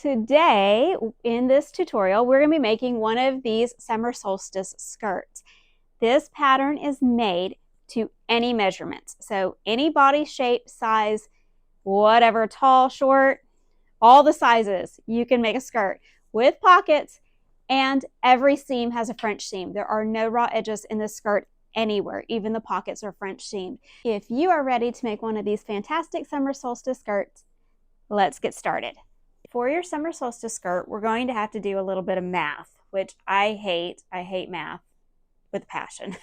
Today, in this tutorial, we're going to be making one of these summer solstice skirts. This pattern is made to any measurements. So any body shape, size, whatever, tall, short, all the sizes, you can make a skirt with pockets, and every seam has a French seam. There are no raw edges in this skirt anywhere. Even the pockets are French seamed. If you are ready to make one of these fantastic summer solstice skirts, let's get started. For your summer solstice skirt, we're going to have to do a little bit of math, which I hate. I hate math with passion.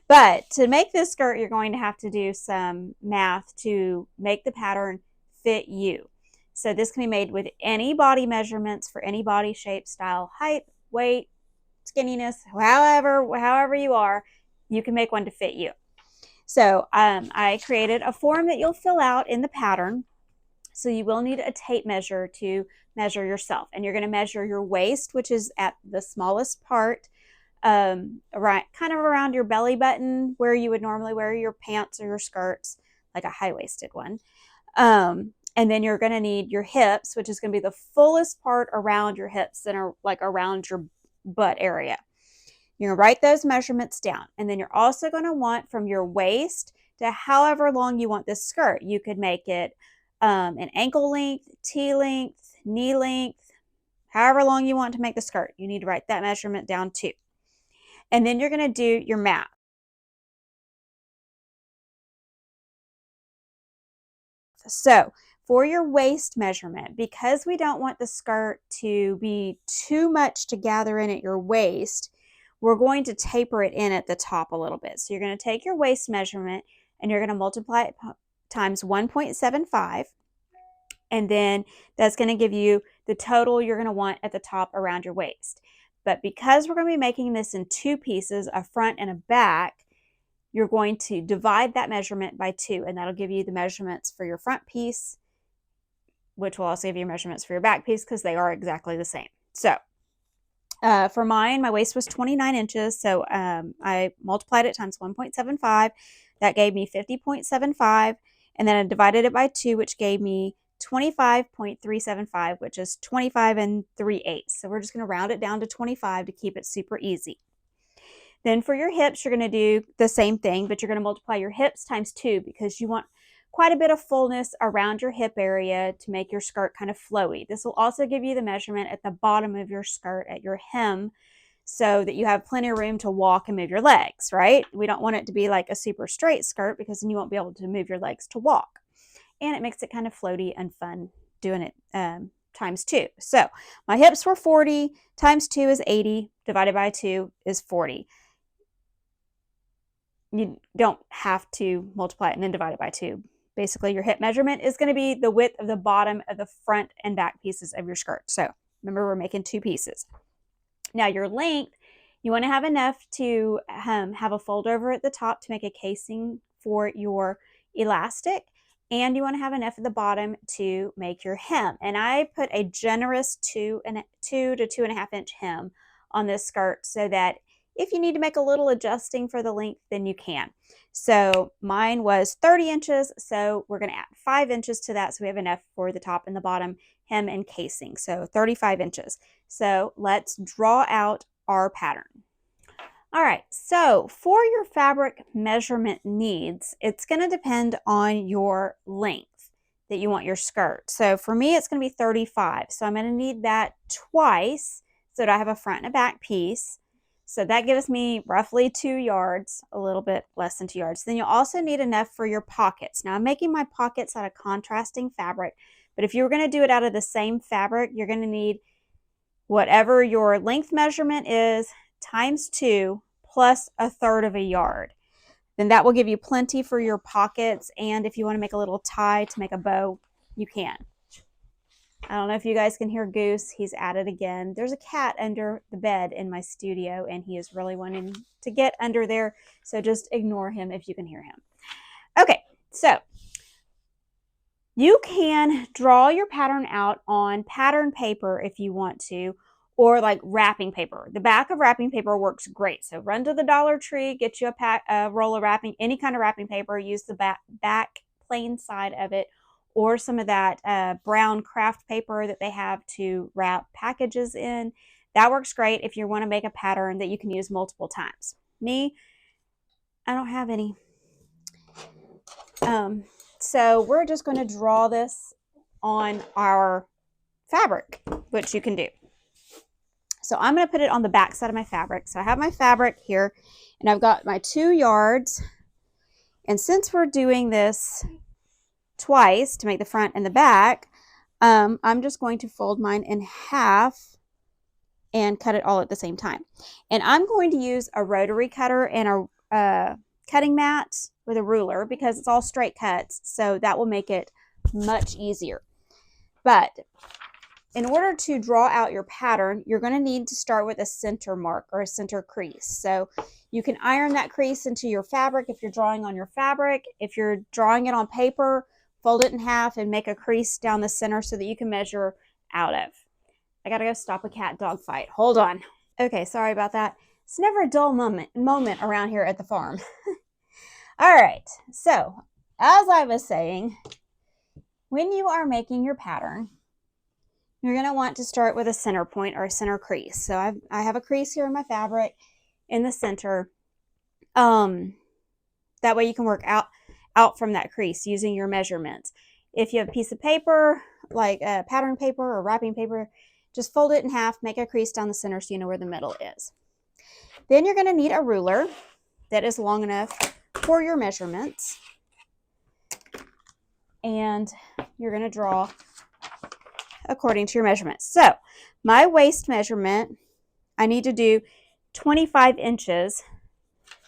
But to make this skirt, you're going to have to do some math to make the pattern fit you. So this can be made with any body measurements for any body shape, style, height, weight, skinniness, however you are, you can make one to fit you. So I created a form that you'll fill out in the pattern. So you will need a tape measure to measure yourself. And you're going to measure your waist, which is at the smallest part, kind of around your belly button, where you would normally wear your pants or your skirts, like a high-waisted one. And then you're going to need your hips, which is going to be the fullest part around your hips and like around your butt area. You're going to write those measurements down. And then you're also going to want from your waist to however long you want this skirt. You could make it an ankle length, T-length, knee length, however long you want to make the skirt. You need to write that measurement down too. And then you're going to do your math. So for your waist measurement, because we don't want the skirt to be too much to gather in at your waist, we're going to taper it in at the top a little bit. So you're going to take your waist measurement and you're going to multiply it times 1.75, and then that's going to give you the total you're going to want at the top around your waist. But because we're going to be making this in two pieces, a front and a back, you're going to divide that measurement by 2, and that'll give you the measurements for your front piece, which will also give you measurements for your back piece because they are exactly the same. So for mine, my waist was 29 inches, so I multiplied it times 1.75. That gave me 50.75. And then I divided it by 2, which gave me 25.375, which is 25 3/8. So we're just going to round it down to 25 to keep it super easy. Then for your hips, you're going to do the same thing, but you're going to multiply your hips times 2 because you want quite a bit of fullness around your hip area to make your skirt kind of flowy. This will also give you the measurement at the bottom of your skirt at your hem, so that you have plenty of room to walk and move your legs, right? We don't want it to be like a super straight skirt because then you won't be able to move your legs to walk. And it makes it kind of floaty and fun doing it times 2. So my hips were 40, times 2 is 80, divided by 2 is 40. You don't have to multiply it and then divide it by 2. Basically, your hip measurement is going to be the width of the bottom of the front and back pieces of your skirt. So remember, we're making 2 pieces. Now your length, you want to have enough to have a fold over at the top to make a casing for your elastic, and you want to have enough at the bottom to make your hem. And I put a generous 2 to 2.5 inch hem on this skirt so that if you need to make a little adjusting for the length, then you can. So mine was 30 inches, so we're going to add 5 inches to that so we have enough for the top and the bottom hem and casing, so 35 inches. So let's draw out our pattern. All right, so for your fabric measurement needs, it's going to depend on your length that you want your skirt. So for me, it's going to be 35. So I'm going to need that twice so that I have a front and a back piece. So that gives me roughly 2 yards, a little bit less than 2 yards. Then you'll also need enough for your pockets. Now I'm making my pockets out of contrasting fabric, but if you were going to do it out of the same fabric, you're going to need whatever your length measurement is times 2 plus 1/3 of a yard. Then that will give you plenty for your pockets, and if you want to make a little tie to make a bow, you can. I don't know if you guys can hear Goose. He's at it again. There's a cat under the bed in my studio, and he is really wanting to get under there, so just ignore him if you can hear him. Okay, so you can draw your pattern out on pattern paper if you want to, or like wrapping paper. The back of wrapping paper works great. So run to the Dollar Tree, get you a roll of wrapping, any kind of wrapping paper, use the back plain side of it, or some of that brown craft paper that they have to wrap packages in. That works great if you want to make a pattern that you can use multiple times. Me, I don't have any. So we're just going to draw this on our fabric, which you can do. So I'm going to put it on the back side of my fabric. So I have my fabric here, and I've got my 2 yards. And since we're doing this twice to make the front and the back, I'm just going to fold mine in half and cut it all at the same time. And I'm going to use a rotary cutter and a cutting mat with a ruler because it's all straight cuts, so that will make it much easier. But in order to draw out your pattern, you're going to need to start with a center mark or a center crease. So you can iron that crease into your fabric if you're drawing on your fabric. If you're drawing it on paper, fold it in half and make a crease down the center so that you can measure out of. I gotta go stop a cat dog fight. Hold on. Okay, sorry about that. It's never a dull moment around here at the farm. All right, so as I was saying, when you are making your pattern, you're going to want to start with a center point or a center crease. So I have a crease here in my fabric in the center. That way you can work out from that crease using your measurements. If you have a piece of paper, like pattern paper or wrapping paper, just fold it in half, make a crease down the center so you know where the middle is. Then you're going to need a ruler that is long enough for your measurements. And you're going to draw according to your measurements. So my waist measurement, I need to do 25 inches.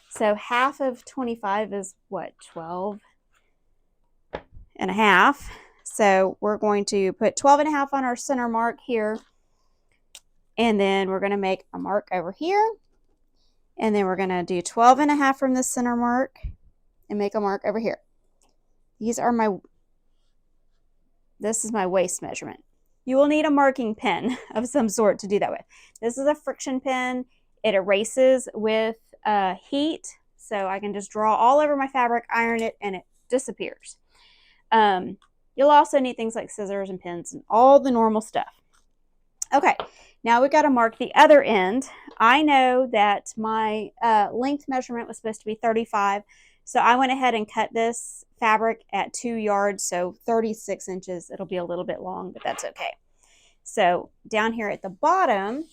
So half of 25 is what, 12 and a half. So we're going to put 12 and a half on our center mark here. And then we're going to make a mark over here. And then we're going to do 12 and a half from the center mark and make a mark over here. This is my waist measurement. You will need a marking pen of some sort to do that with. This is a friction pen. It erases with heat, so I can just draw all over my fabric, iron it, and it disappears. You'll also need things like scissors and pins and all the normal stuff. Okay, now we've got to mark the other end. I know that my length measurement was supposed to be 35, so I went ahead and cut this fabric at 2 yards, so 36 inches. It'll be a little bit long, but that's okay. So down here at the bottom,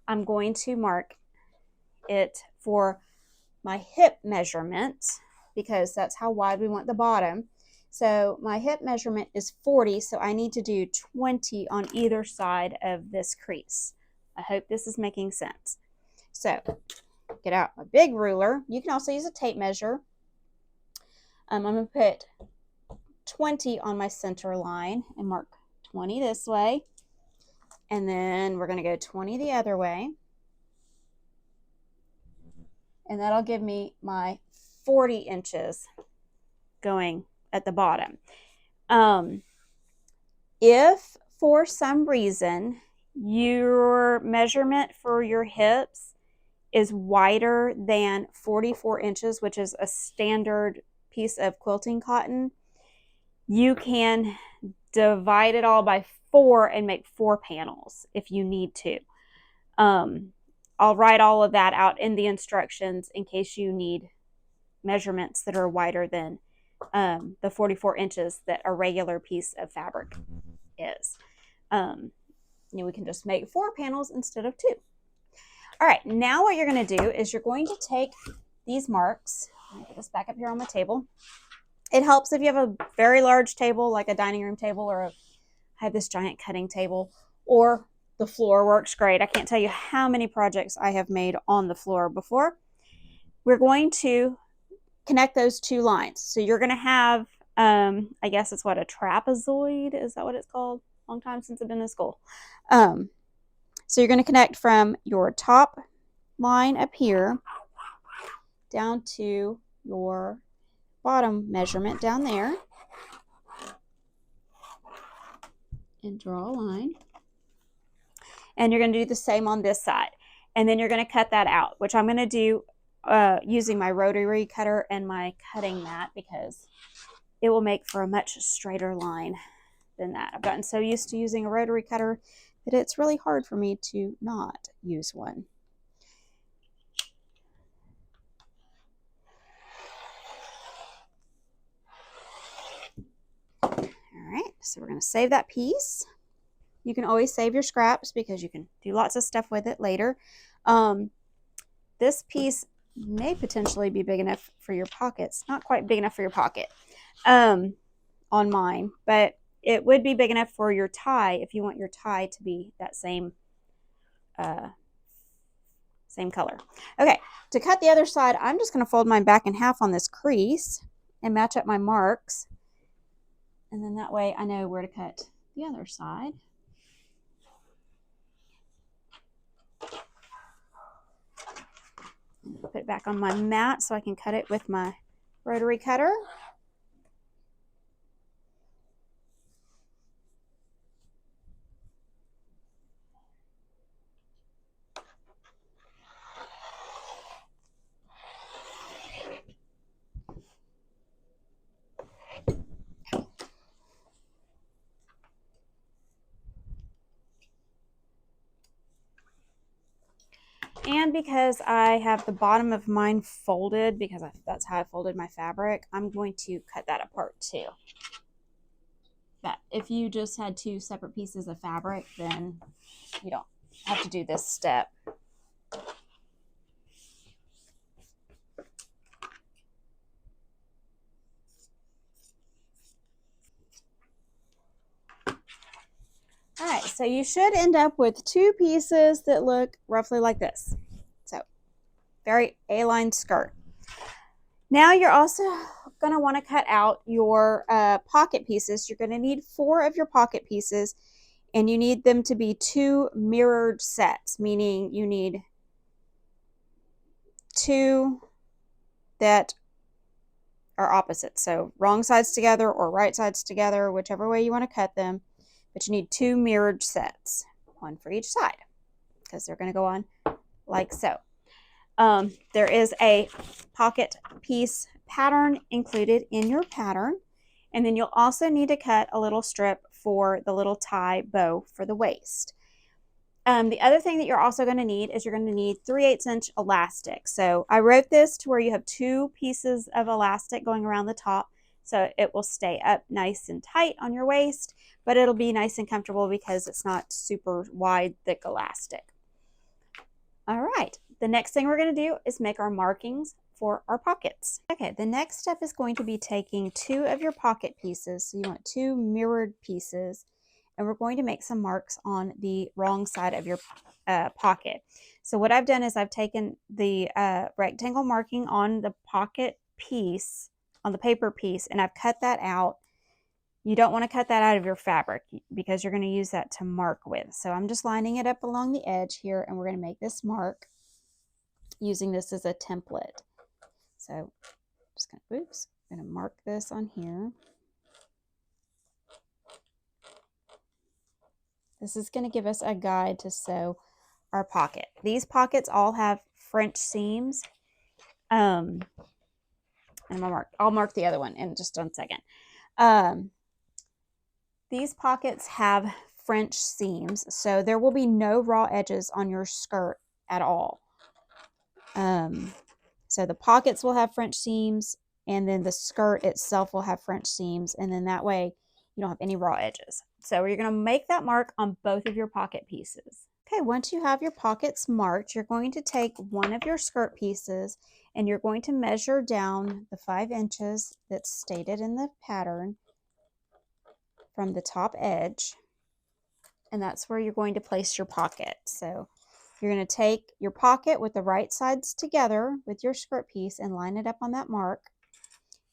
I'm going to mark it for my hip measurement because that's how wide we want the bottom. So my hip measurement is 40, so I need to do 20 on either side of this crease. I hope this is making sense. So get out my big ruler. You can also use a tape measure. I'm going to put 20 on my center line and mark 20 this way. And then we're going to go 20 the other way. And that'll give me my 40 inches going at the bottom. If for some reason your measurement for your hips is wider than 44 inches, which is a standard piece of quilting cotton, you can divide it all by 4 and make 4 panels if you need to. I'll write all of that out in the instructions in case you need measurements that are wider than the 44 inches that a regular piece of fabric is. We can just make 4 panels instead of 2. All right, now what you're going to do is you're going to take these marks. Let me put this back up here on the table. It helps if you have a very large table, like a dining room table, or I have this giant cutting table, or the floor works great. I can't tell you how many projects I have made on the floor before. We're going to connect those 2 lines. So you're going to have, I guess it's what, a trapezoid? Is that what it's called? Long time since I've been in school. So you're going to connect from your top line up here down to your bottom measurement down there and draw a line. And you're going to do the same on this side. And then you're going to cut that out, which I'm going to do using my rotary cutter and my cutting mat because it will make for a much straighter line than that. I've gotten so used to using a rotary cutter that it's really hard for me to not use one. All right, so we're going to save that piece. You can always save your scraps because you can do lots of stuff with it later. This piece may potentially be big enough for your pockets. Not quite big enough for your pocket on mine, but it would be big enough for your tie if you want your tie to be that same color. Okay, to cut the other side, I'm just going to fold mine back in half on this crease and match up my marks. And then that way I know where to cut the other side. Put it back on my mat so I can cut it with my rotary cutter. And because I have the bottom of mine folded, because that's how I folded my fabric, I'm going to cut that apart too. But if you just had two separate pieces of fabric, then you don't have to do this step. All right, so you should end up with two pieces that look roughly like this. So, very A-line skirt. Now you're also going to want to cut out your pocket pieces. You're going to need 4 of your pocket pieces, and you need them to be 2 mirrored sets, meaning you need 2 that are opposite. So wrong sides together or right sides together, whichever way you want to cut them. But you need 2 mirrored sets, 1 for each side, because they're going to go on like so. There is a pocket piece pattern included in your pattern, and then you'll also need to cut a little strip for the little tie bow for the waist. The other thing that you're also going to need is you're going to need 3/8 inch elastic. So I wrote this to where you have 2 pieces of elastic going around the top, so it will stay up nice and tight on your waist, but it'll be nice and comfortable because it's not super wide, thick elastic. All right, the next thing we're going to do is make our markings for our pockets. Okay, the next step is going to be taking 2 of your pocket pieces. So you want 2 mirrored pieces, and we're going to make some marks on the wrong side of your pocket. So what I've done is I've taken the rectangle marking on the pocket piece, on the paper piece, and I've cut that out. You don't want to cut that out of your fabric because you're going to use that to mark with. So I'm just lining it up along the edge here, and we're going to make this mark using this as a template. So just going to mark this on here. This is going to give us a guide to sew our pocket. These pockets all have French seams. And I'll mark the other one in just 1 second. These pockets have French seams, so there will be no raw edges on your skirt at all. So the pockets will have French seams, and then the skirt itself will have French seams, and then that way you don't have any raw edges. So you're going to make that mark on both of your pocket pieces. Okay, once you have your pockets marked, you're going to take one of your skirt pieces and you're going to measure down the 5 inches that's stated in the pattern from the top edge, and that's where you're going to place your pocket. So you're going to take your pocket with the right sides together with your skirt piece and line it up on that mark,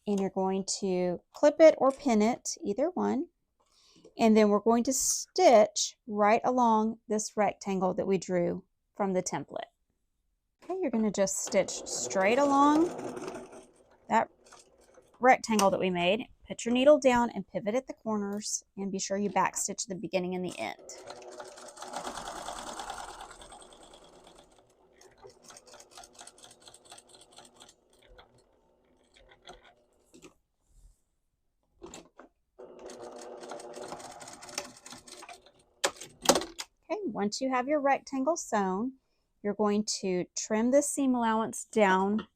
and you're going to clip it or pin it, either one, and then we're going to stitch right along this rectangle that we drew from the template. Okay, you're going to just stitch straight along that rectangle that we made. Put your needle down and pivot at the corners, and be sure you back stitch the beginning and the end. Okay, once you have your rectangle sewn, you're going to trim this seam allowance down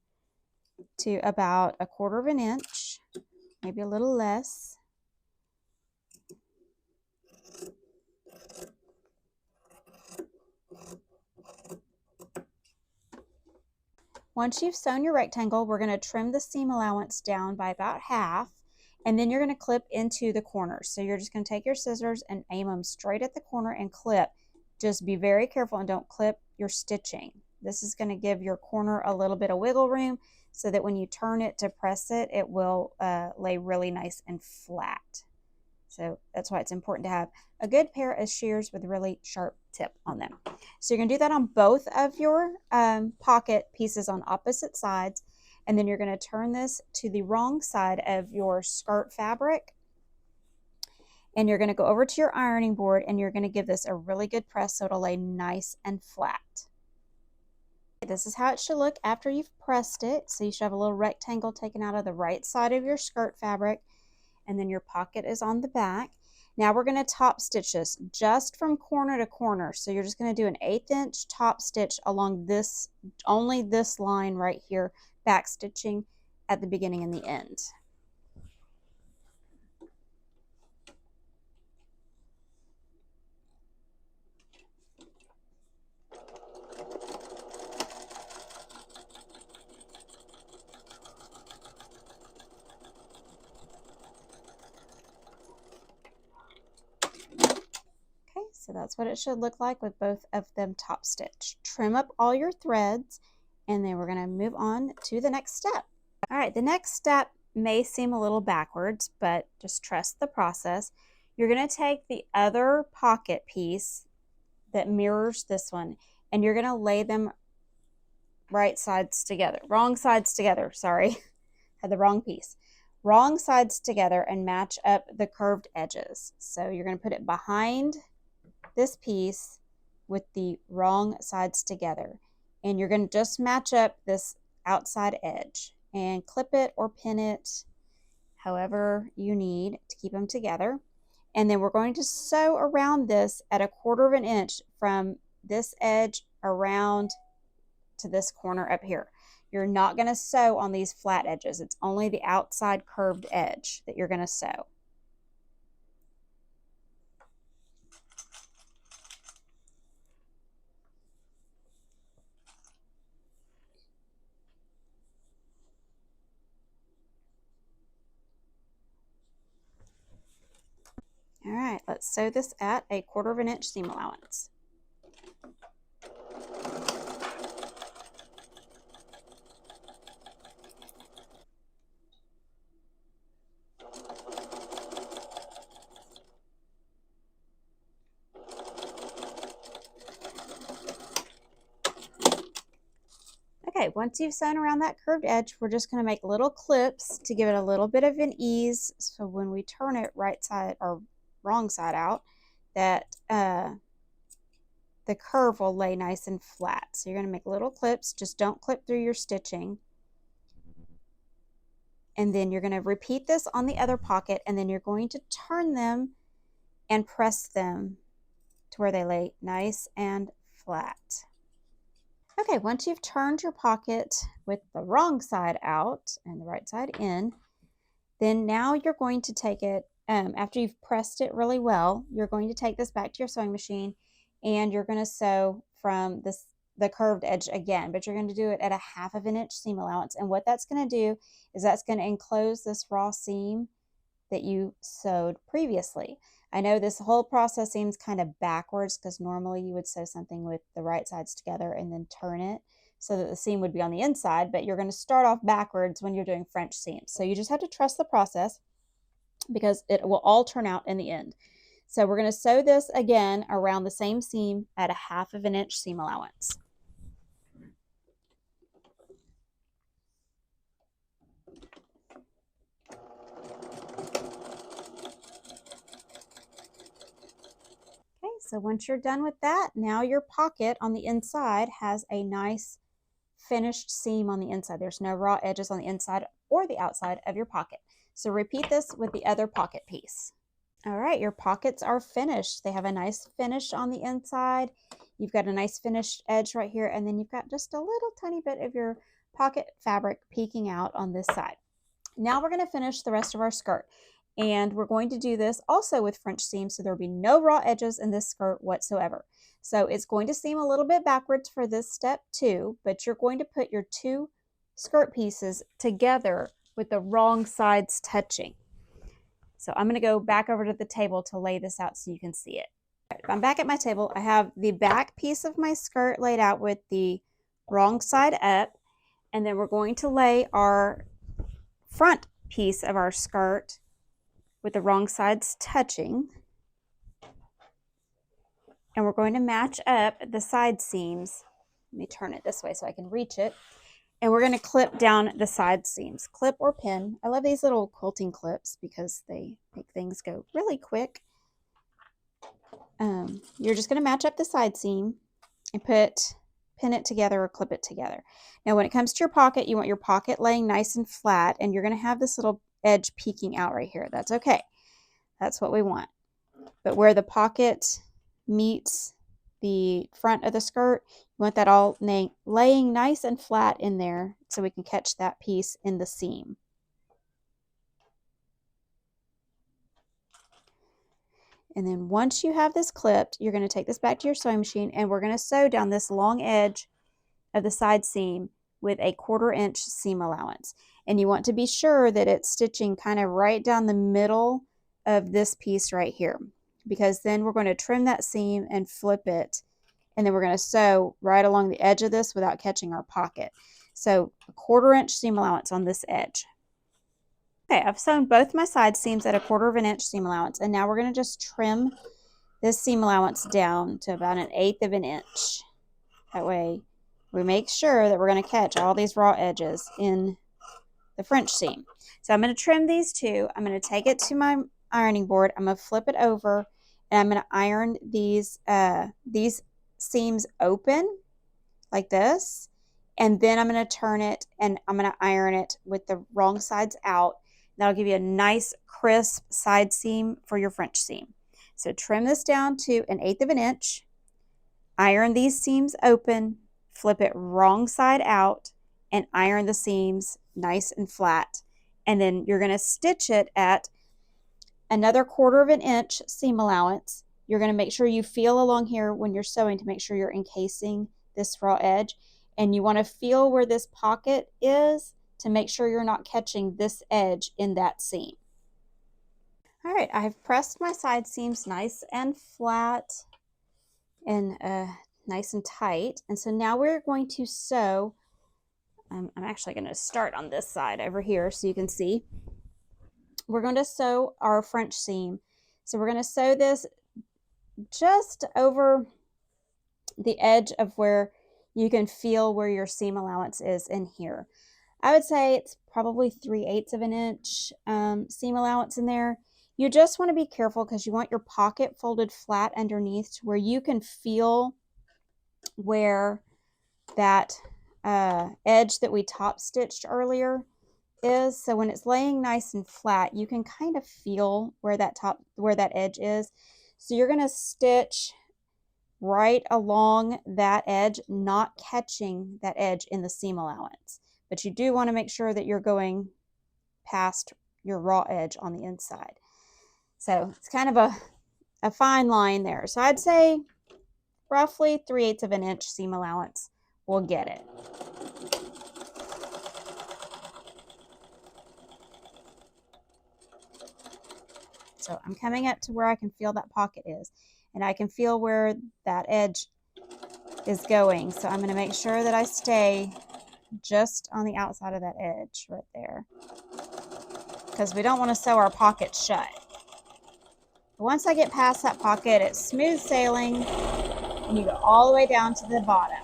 to about 1/4 of an inch, maybe a little less. Once you've sewn your rectangle, we're going to trim the seam allowance down by about half, and then you're going to clip into the corners. So you're just going to take your scissors and aim them straight at the corner and clip. Just be very careful and don't clip your stitching. This is going to give your corner a little bit of wiggle room so that when you turn it to press it, it will lay really nice and flat. So that's why it's important to have a good pair of shears with a really sharp tip on them. So you're going to do that on both of your pocket pieces on opposite sides. And then you're going to turn this to the wrong side of your skirt fabric. And you're going to go over to your ironing board and you're going to give this a really good press so it'll lay nice and flat. This is how it should look after you've pressed it. So you should have a little rectangle taken out of the right side of your skirt fabric. And then your pocket is on the back. Now we're going to top stitch this just from corner to corner. So you're just going to do an 1/8 inch top stitch along this, only this line right here, back stitching at the beginning and the end. Okay, so that's what it should look like with both of them top stitched. Trim up all your threads, and then we're going to move on to the next step. All right, the next step may seem a little backwards, but just trust the process. You're going to take the other pocket piece that mirrors this one, and you're going to lay them wrong sides together, sorry, had the wrong piece. Wrong sides together and match up the curved edges. So you're going to put it behind this piece with the wrong sides together. And you're going to just match up this outside edge and clip it or pin it however you need to keep them together. And then we're going to sew around this at 1/4 of an inch from this edge around to this corner up here. You're not going to sew on these flat edges. It's only the outside curved edge that you're going to sew. All right, let's sew this at 1/4 of an inch seam allowance. Okay, once you've sewn around that curved edge, we're just going to make little clips to give it a little bit of an ease. So when we turn it right side or wrong side out, that the curve will lay nice and flat. So you're going to make little clips. Just don't clip through your stitching. And then you're going to repeat this on the other pocket, and then you're going to turn them and press them to where they lay nice and flat. Okay, once you've turned your pocket with the wrong side out and the right side in, then now you're going to take it, after you've pressed it really well, you're going to take this back to your sewing machine and you're going to sew from the curved edge again, but you're going to do it at 1/2 of an inch seam allowance. And what that's going to do is that's going to enclose this raw seam that you sewed previously. I know this whole process seems kind of backwards because normally you would sew something with the right sides together and then turn it so that the seam would be on the inside, but you're going to start off backwards when you're doing French seams. So you just have to trust the process because it will all turn out in the end. So we're going to sew this again around the same seam at 1/2 of an inch seam allowance. Okay, so once you're done with that, now your pocket on the inside has a nice finished seam on the inside. There's no raw edges on the inside or the outside of your pocket. So repeat this with the other pocket piece. All right, your pockets are finished. They have a nice finish on the inside. You've got a nice finished edge right here, and then you've got just a little tiny bit of your pocket fabric peeking out on this side. Now we're going to finish the rest of our skirt, and we're going to do this also with French seam, so there will be no raw edges in this skirt whatsoever. So it's going to seem a little bit backwards for this step too, but you're going to put your two skirt pieces together with the wrong sides touching. So I'm going to go back over to the table to lay this out so you can see it. I'm back at my table. I have the back piece of my skirt laid out with the wrong side up, and then we're going to lay our front piece of our skirt with the wrong sides touching, and we're going to match up the side seams. Let me turn it this way so I can reach it. And we're going to clip down the side seams. Clip or pin. I love these little quilting clips because they make things go really quick. You're just going to match up the side seam and pin it together or clip it together. Now when it comes to your pocket, you want your pocket laying nice and flat, and you're going to have this little edge peeking out right here. That's okay. That's what we want. But where the pocket meets the front of the skirt, you want that all laying nice and flat in there so we can catch that piece in the seam. And then once you have this clipped, you're going to take this back to your sewing machine, and we're going to sew down this long edge of the side seam with a 1/4 inch seam allowance. And you want to be sure that it's stitching kind of right down the middle of this piece right here, because then we're going to trim that seam and flip it, and then we're going to sew right along the edge of this without catching our pocket. So a 1/4 inch seam allowance on this edge. Okay, I've sewn both my side seams at a 1/4 inch seam allowance, and now we're going to just trim this seam allowance down to about 1/8 inch. That way we make sure that we're going to catch all these raw edges in the French seam. So I'm going to trim these two. I'm going to take it to my ironing board. I'm going to flip it over, and I'm going to iron these seams open like this. And then I'm going to turn it, and I'm going to iron it with the wrong sides out. That'll give you a nice crisp side seam for your French seam. So trim this down to 1/8 inch. Iron these seams open, flip it wrong side out, and iron the seams nice and flat. And then you're going to stitch it at another 1/4 inch seam allowance. You're going to make sure you feel along here when you're sewing to make sure you're encasing this raw edge. And you want to feel where this pocket is to make sure you're not catching this edge in that seam. All right, I've pressed my side seams nice and flat and nice and tight. And so now we're going to sew. I'm actually going to start on this side over here so you can see. We're going to sew our French seam. So we're going to sew this just over the edge of where you can feel where your seam allowance is in here. I would say it's probably 3/8 inch seam allowance in there. You just want to be careful because you want your pocket folded flat underneath to where you can feel where that edge that we top stitched earlier is. So when it's laying nice and flat, you can kind of feel where that edge is. So you're going to stitch right along that edge, not catching that edge in the seam allowance. But you do want to make sure that you're going past your raw edge on the inside. So it's kind of a fine line there. So I'd say roughly 3/8 inch seam allowance will get it. So I'm coming up to where I can feel that pocket is, and I can feel where that edge is going. So I'm going to make sure that I stay just on the outside of that edge right there, because we don't want to sew our pocket shut. But once I get past that pocket, it's smooth sailing, and you go all the way down to the bottom.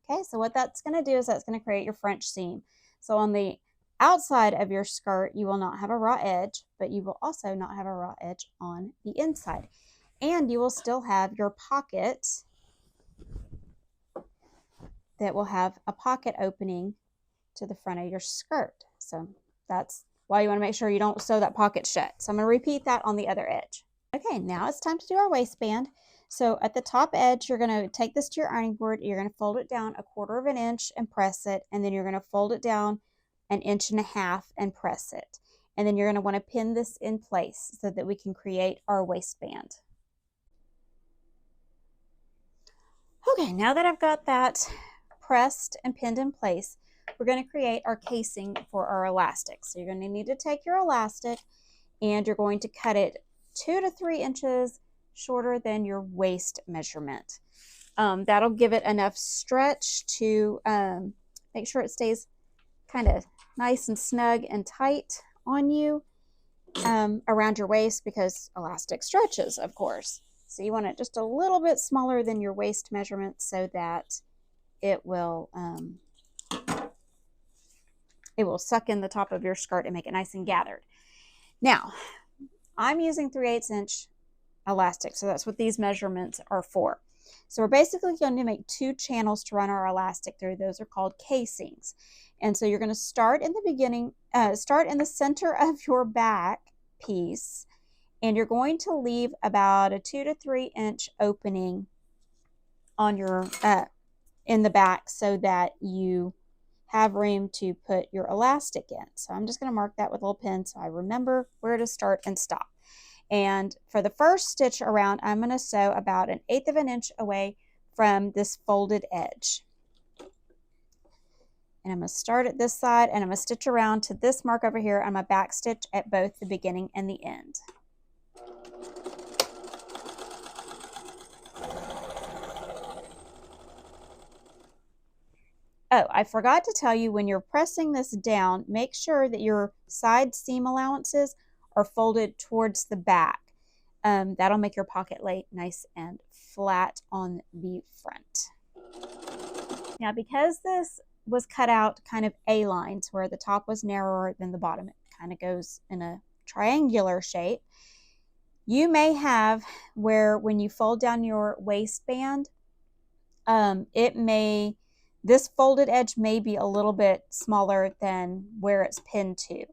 Okay, so what that's going to do is that's going to create your French seam. So on the outside of your skirt, you will not have a raw edge, but you will also not have a raw edge on the inside. And you will still have your pocket that will have a pocket opening to the front of your skirt. So that's why you want to make sure you don't sew that pocket shut. So I'm going to repeat that on the other edge. Okay, now it's time to do our waistband. So at the top edge, you're going to take this to your ironing board. You're going to fold it down 1/4 of an inch and press it. And then you're going to fold it down 1.5 inches and press it. And then you're going to want to pin this in place so that we can create our waistband. Okay, now that I've got that pressed and pinned in place, we're going to create our casing for our elastic. So you're going to need to take your elastic and you're going to cut it 2 to 3 inches shorter than your waist measurement. That'll give it enough stretch to make sure it stays kind of nice and snug and tight on you around your waist, because elastic stretches, of course. So you want it just a little bit smaller than your waist measurement so that it will suck in the top of your skirt and make it nice and gathered. Now, I'm using 3/8 inch elastic, so that's what these measurements are for. So we're basically going to make 2 channels to run our elastic through. Those are called casings. And so you're going to start in the beginning, start in the center of your back piece, and you're going to leave about a 2 to 3 inch opening on your in the back so that you have room to put your elastic in. So I'm just going to mark that with a little pin so I remember where to start and stop. And for the first stitch around, I'm going to sew about 1/8 of an inch away from this folded edge. And I'm going to start at this side and I'm going to stitch around to this mark over here. I'm going to back stitch at both the beginning and the end. Oh, I forgot to tell you, when you're pressing this down, make sure that your side seam allowances are folded towards the back. That'll make your pocket lay nice and flat on the front. Now, because this was cut out kind of A-lines where the top was narrower than the bottom, it kind of goes in a triangular shape. You may have where when you fold down your waistband, this folded edge may be a little bit smaller than where it's pinned to.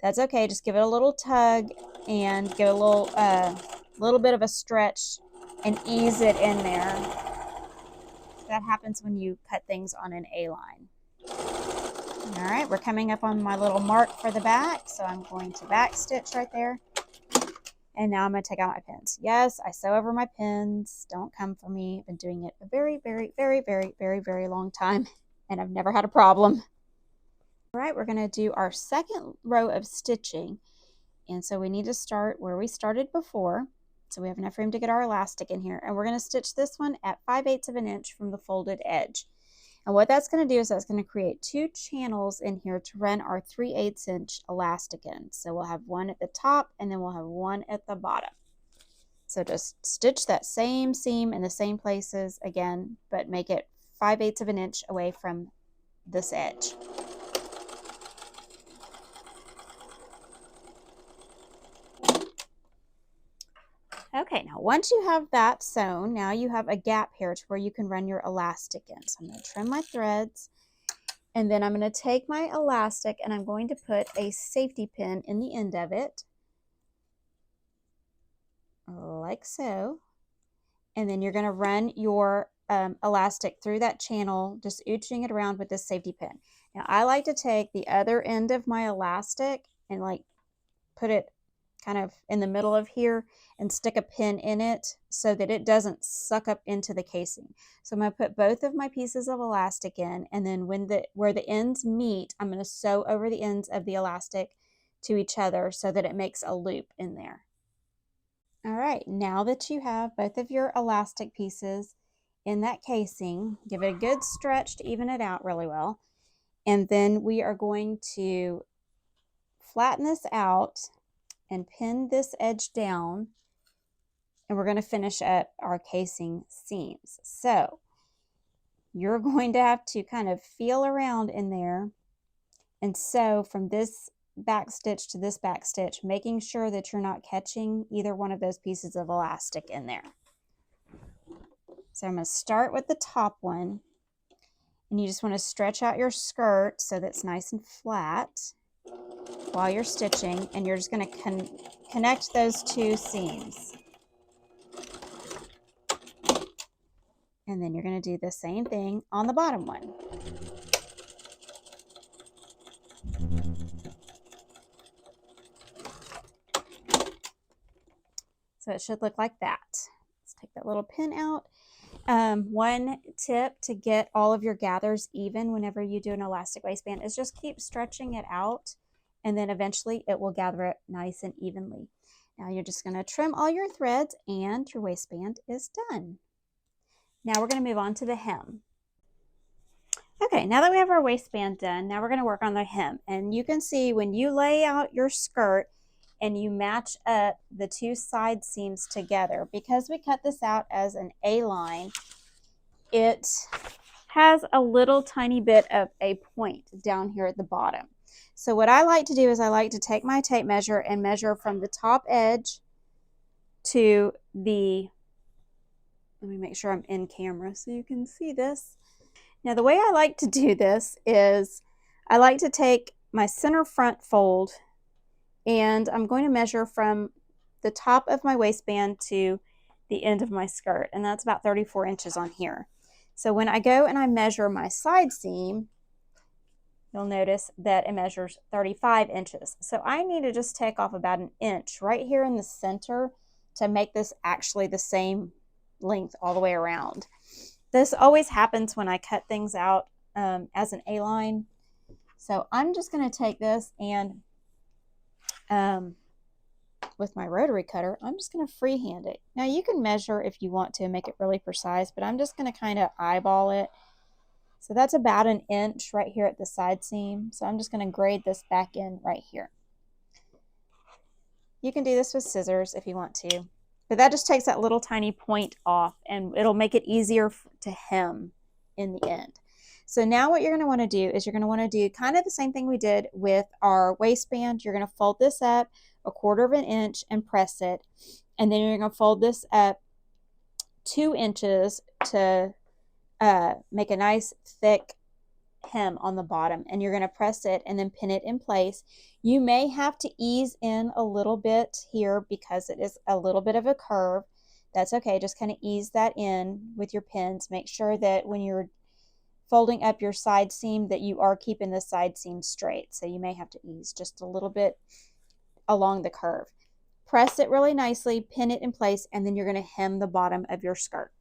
That's okay. Just give it a little tug and give it a little bit of a stretch and ease it in there. That happens when you cut things on an A-line. All right, we're coming up on my little mark for the back, so I'm going to back stitch right there. And now I'm going to take out my pins. Yes, I sew over my pins. Don't come for me. I've been doing it a very, very, very, very, very, very long time, and I've never had a problem. All right, we're going to do our second row of stitching. And so we need to start where we started before. So we have enough room to get our elastic in here. And we're going to stitch this one at 5/8 of an inch from the folded edge. And what that's going to do is that's going to create 2 channels in here to run our 3/8 inch elastic in. So we'll have one at the top and then we'll have one at the bottom. So just stitch that same seam in the same places again, but make it 5/8 of an inch away from this edge. Okay, now once you have that sewn, now you have a gap here to where you can run your elastic in. So I'm going to trim my threads, and then I'm going to take my elastic and I'm going to put a safety pin in the end of it, like so. And then you're going to run your elastic through that channel, just ooching it around with this safety pin. Now I like to take the other end of my elastic and like put it kind of in the middle of here and stick a pin in it so that it doesn't suck up into the casing. So I'm going to put both of my pieces of elastic in, and then where the ends meet, I'm going to sew over the ends of the elastic to each other so that it makes a loop in there. All right, now that you have both of your elastic pieces in that casing, give it a good stretch to even it out really well. And then we are going to flatten this out and pin this edge down, and we're going to finish up our casing seams. So you're going to have to kind of feel around in there and sew from this back stitch to this back stitch, making sure that you're not catching either one of those pieces of elastic in there. So I'm going to start with the top one, And you just want to stretch out your skirt so that's nice and flat while you're stitching, and you're just going to connect those two seams. And then you're going to do the same thing on the bottom one. So it should look like that. Let's take that little pin out. One tip to get all of your gathers even whenever you do an elastic waistband is just keep stretching it out, and then eventually it will gather it nice and evenly. Now you're just going to trim all your threads and your waistband is done. Now we're going to move on to the hem. Okay, now that we have our waistband done, now we're going to work on the hem. And you can see when you lay out your skirt and you match up the two side seams together, because we cut this out as an A-line, it has a little tiny bit of a point down here at the bottom. So what I like to do is I like to take my tape measure and measure from the top edge to the, let me make sure I'm in camera so you can see this. Now the way I like to do this is I like to take my center front fold and I'm going to measure from the top of my waistband to the end of my skirt, and that's about 34 inches on here. So when I go and I measure my side seam, you'll notice that it measures 35 inches. So I need to just take off about an inch right here in the center to make this actually the same length all the way around. This always happens when I cut things out as an A-line. So I'm just going to take this and with my rotary cutter, I'm just going to freehand it. Now you can measure if you want to make it really precise, but I'm just going to kind of eyeball it. So that's about an inch right here at the side seam. So I'm just going to grade this back in right here. You can do this with scissors if you want to, but that just takes that little tiny point off and it'll make it easier to hem in the end. So now what you're going to want to do is you're going to want to do kind of the same thing we did with our waistband. You're going to fold this up 1/4 inch and press it, and then you're going to fold this up 2 inches to make a nice thick hem on the bottom, and you're going to press it and then pin it in place. You may have to ease in a little bit here because it is a little bit of a curve. That's okay, just kind of ease that in with your pins. Make sure that when you're folding up your side seam that you are keeping the side seam straight. So you may have to ease just a little bit along the curve. Press it really nicely, pin it in place, and then you're going to hem the bottom of your skirt.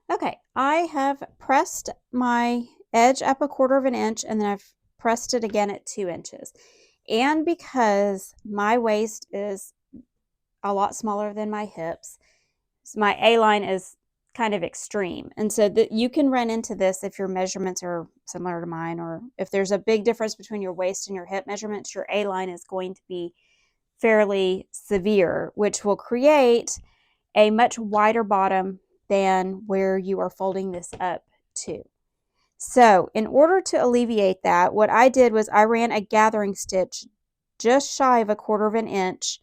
Okay, I have pressed my edge up 1/4 inch and then I've pressed it again at 2 inches. And because my waist is a lot smaller than my hips, so my A-line is kind of extreme. And so that you can run into this if your measurements are similar to mine, or if there's a big difference between your waist and your hip measurements, your A-line is going to be fairly severe, which will create a much wider bottom than where you are folding this up to. So in order to alleviate that, what I did was I ran a gathering stitch just shy of 1/4 inch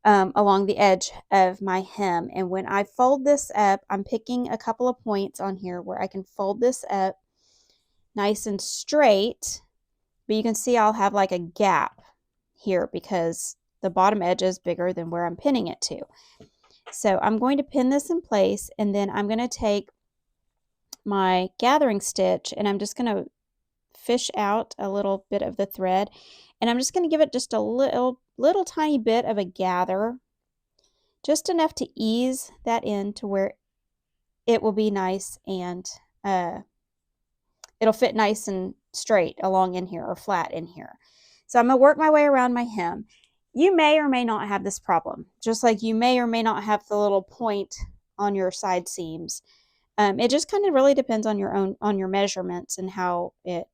along the edge of my hem. And when I fold this up, I'm picking a couple of points on here where I can fold this up nice and straight, but you can see I'll have like a gap here because the bottom edge is bigger than where I'm pinning it to. So I'm going to pin this in place, and then I'm going to take my gathering stitch and I'm just going to fish out a little bit of the thread, and I'm just going to give it just a little tiny bit of a gather, just enough to ease that in to where it will be nice and it'll fit nice and straight along in here or flat in here. So I'm going to work my way around my hem. You may or may not have this problem, just like you may or may not have the little point on your side seams. It just kind of really depends on your measurements and how it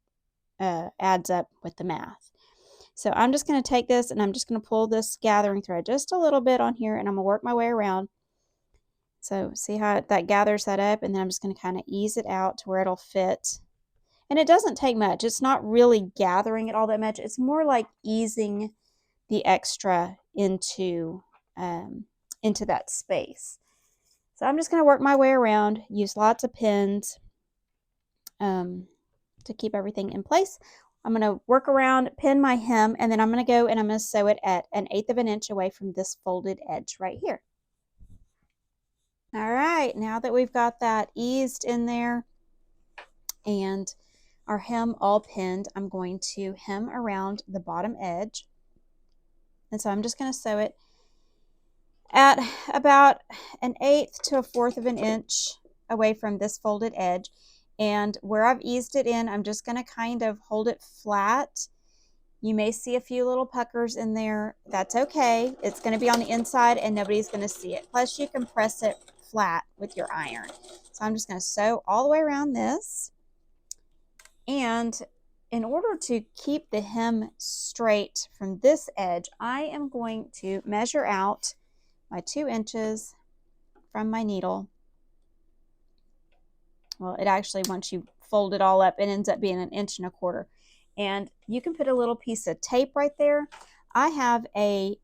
adds up with the math. So I'm just going to take this and I'm just going to pull this gathering thread just a little bit on here, and I'm going to work my way around. So see how that gathers that up, and then I'm just going to kind of ease it out to where it'll fit. And it doesn't take much. It's not really gathering it all that much. It's more like easing the extra into that space. So I'm just going to work my way around, use lots of pins, to keep everything in place. I'm going to work around, pin my hem, and then I'm going to go and I'm going to sew it at 1/8 of an inch away from this folded edge right here. All right, now that we've got that eased in there and our hem all pinned, I'm going to hem around the bottom edge. And so I'm just going to sew it at about 1/8 to 1/4 of an inch away from this folded edge. And where I've eased it in, I'm just going to kind of hold it flat. You may see a few little puckers in there. That's okay. It's going to be on the inside and nobody's going to see it. Plus you can press it flat with your iron. So I'm just going to sew all the way around this. And in order to keep the hem straight from this edge, I am going to measure out my 2 inches from my needle. Well, it actually, once you fold it all up, it ends up being 1 1/4 inches. And you can put a little piece of tape right there. I have a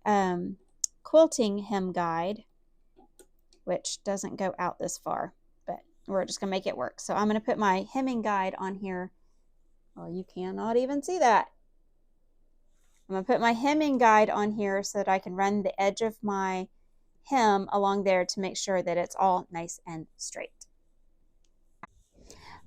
quilting hem guide, which doesn't go out this far, but we're just going to make it work. So I'm going to put my hemming guide on here. Well, you cannot even see that. I'm going to put my hemming guide on here so that I can run the edge of my hem along there to make sure that it's all nice and straight.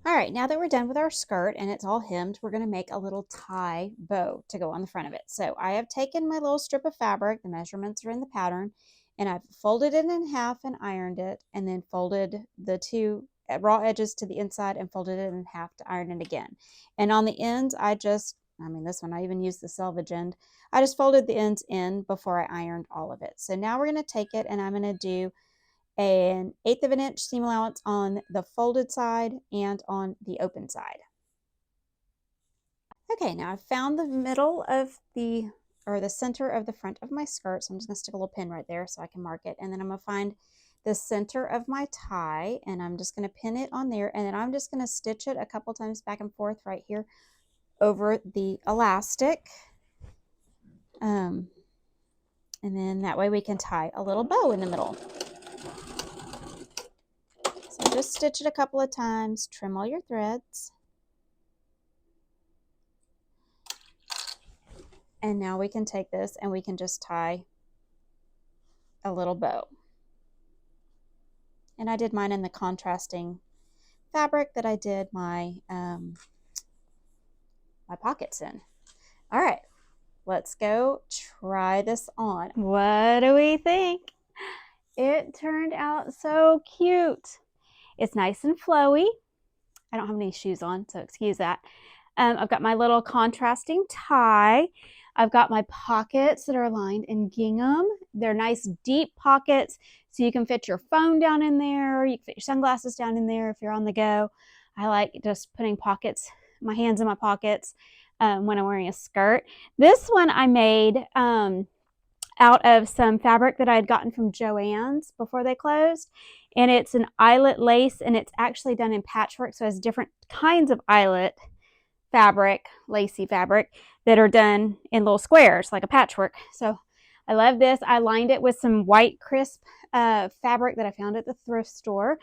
All right, now that we're done with our skirt and it's all hemmed, we're going to make a little tie bow to go on the front of it. So I have taken my little strip of fabric, the measurements are in the pattern, and I've folded it in half and ironed it, and then folded the 2 raw edges to the inside and folded it in half to iron it again. And on the ends, this one, I even used the selvage end. I just folded the ends in before I ironed all of it. So now we're going to take it and I'm going to do 1/8 of an inch seam allowance on the folded side and on the open side. Okay, now I've found the middle of the center of the front of my skirt. So I'm just going to stick a little pin right there so I can mark it. And then I'm going to find the center of my tie and I'm just going to pin it on there. And then I'm just going to stitch it a couple times back and forth right here over the elastic. And then that way we can tie a little bow in the middle. So just stitch it a couple of times, trim all your threads. And now we can take this and we can just tie a little bow. And I did mine in the contrasting fabric that I did my my pockets in. All right, let's go try this on. What do we think? It turned out so cute. It's nice and flowy. I don't have any shoes on, so excuse that. I've got my little contrasting tie. I've got my pockets that are lined in gingham. They're nice deep pockets, so you can fit your phone down in there. You can fit your sunglasses down in there if you're on the go. I like just putting my hands in my pockets when I'm wearing a skirt. This one I made out of some fabric that I had gotten from Joann's before they closed. And it's an eyelet lace, and it's actually done in patchwork, so it has different kinds of eyelet fabric, lacy fabric, that are done in little squares like a patchwork. So I love this. I lined it with some white crisp fabric that I found at the thrift store,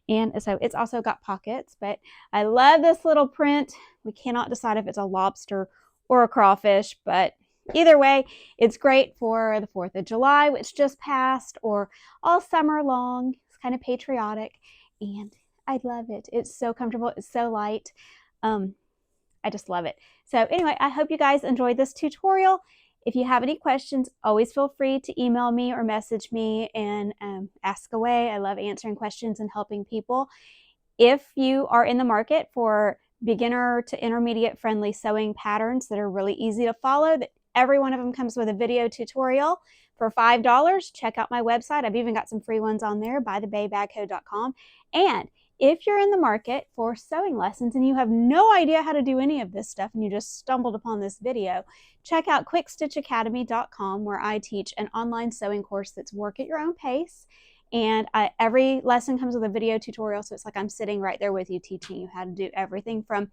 and so it's also got pockets. But I love this little print. We cannot decide if it's a lobster or a crawfish, but either way, it's great for the 4th of July, which just passed, or all summer long. It's kind of patriotic, and I love it. It's so comfortable. It's so light. I just love it. So anyway, I hope you guys enjoyed this tutorial. If you have any questions, always feel free to email me or message me and ask away. I love answering questions and helping people. If you are in the market for beginner to intermediate friendly sewing patterns that are really easy to follow, that every one of them comes with a video tutorial for $5, check out my website. I've even got some free ones on there, buythebaybagco.com. And if you're in the market for sewing lessons and you have no idea how to do any of this stuff and you just stumbled upon this video, check out quickstitchacademy.com, where I teach an online sewing course that's work at your own pace. And every lesson comes with a video tutorial, so it's like I'm sitting right there with you, teaching you how to do everything from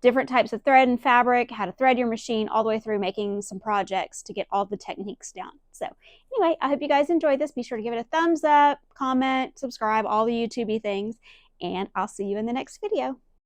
different types of thread and fabric, how to thread your machine, all the way through making some projects to get all the techniques down. So anyway, I hope you guys enjoyed this. Be sure to give it a thumbs up, comment, subscribe, all the YouTube-y things, and I'll see you in the next video.